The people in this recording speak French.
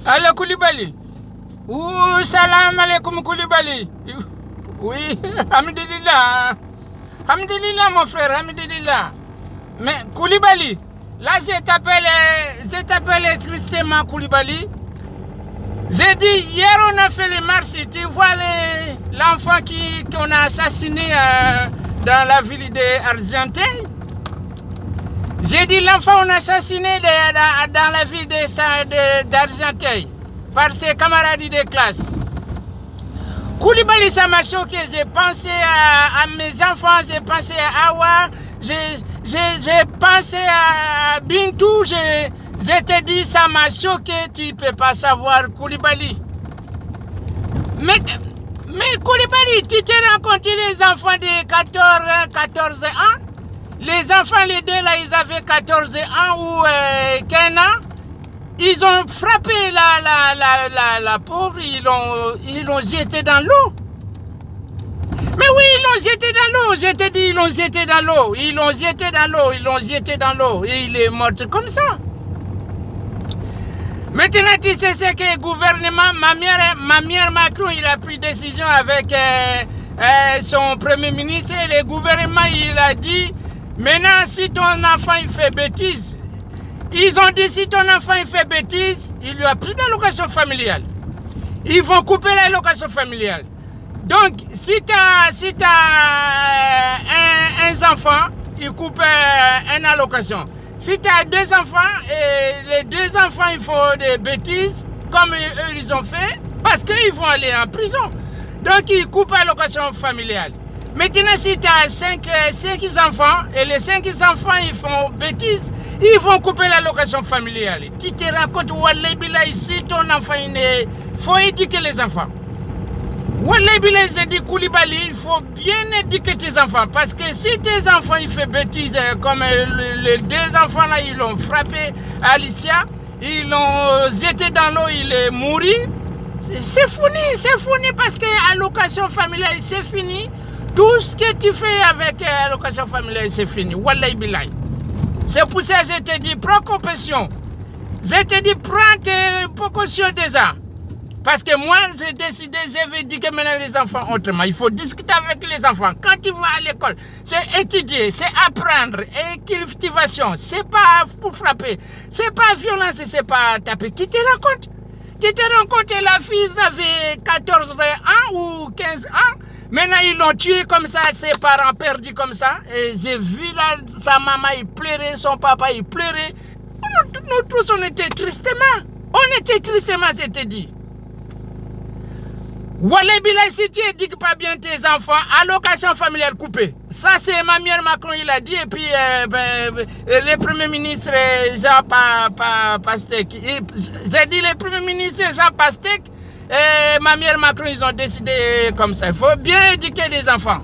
Allô Koulibaly. Ouh, salam alaikum Koulibaly. Oui, Hamdulillah. Hamdulillah mon frère, Hamdulillah. Mais Koulibaly, là je t'appelle tristement Koulibaly. J'ai dit, hier on a fait les marches, tu vois l'enfant qu'on a assassiné dans la ville d'Argenteuil. J'ai dit, l'enfant on a assassiné dans la ville d'Argenteuil par ses camarades de classe. Koulibaly, ça m'a choqué. J'ai pensé à mes enfants, j'ai pensé à Awa, j'ai pensé à Bintou, je te dis, ça m'a choqué, tu ne peux pas savoir Koulibaly. Mais Koulibaly, tu t'es rencontré les enfants de 14 ans. Les enfants, les deux là, ils avaient 14 ans ou 15 ans. Ils ont frappé la pauvre, ils l'ont jeté dans l'eau. Mais oui, ils l'ont jeté dans l'eau. Je te dis, ils l'ont jeté dans l'eau. Ils l'ont jeté dans l'eau, ils l'ont jeté dans l'eau. Et il est mort comme ça. Maintenant, tu sais ce que le gouvernement, ma mère Macron, il a pris décision avec son premier ministre. Et le gouvernement, il a dit, maintenant, si ton enfant il fait bêtise, ils ont dit, si ton enfant il fait bêtise, il lui a pris l'allocation familiale. Ils vont couper l'allocation familiale. Donc, si tu as un enfant, ils coupent une allocation. Si tu as deux enfants, et les deux enfants ils font des bêtises, comme eux ils ont fait, parce qu'ils vont aller en prison. Donc, ils coupent l'allocation familiale. Maintenant, si tu as 5 enfants, et les 5 enfants ils font bêtises, ils vont couper l'allocation familiale. Tu te racontes, Wallahi Billah, ici, ton enfant, il faut éduquer les enfants. Wallahi Billah, je dis Koulibaly, il faut bien éduquer tes enfants. Parce que si tes enfants, ils font bêtises, comme les deux enfants là, ils l'ont frappé Alicia, ils l'ont jeté dans l'eau, il est mort. C'est fini parce que l'allocation familiale, c'est fini. Tout ce que tu fais avec l'allocation familiale, c'est fini. Wallahi Billah. C'est pour ça que je te dis, prends compassion. Je te dis, prends tes précautions déjà. Parce que moi, j'ai décidé, je vais éduquer maintenant les enfants autrement. Il faut discuter avec les enfants. Quand tu vas à l'école, c'est étudier, c'est apprendre, et cultivation. C'est pas pour frapper, c'est pas violence, c'est pas taper. Tu te rends compte? Tu te rends compte que la fille avait 14 ans ou 15 ans? Maintenant, ils l'ont tué comme ça, ses parents perdus comme ça. Et j'ai vu là, sa maman, il pleurait, son papa, il pleurait. Nous tous, on était tristement. On était tristement, je te dis. Wallahi Billah, si tu éduques pas bien tes enfants, allocation familiale coupée. Ça, c'est ma mère Macron, il a dit. Et puis, le Premier ministre Jean Pastèque. J'ai dit le Premier ministre Jean Pastèque. Et ma mère Macron, ils ont décidé comme ça. Il faut bien éduquer les enfants.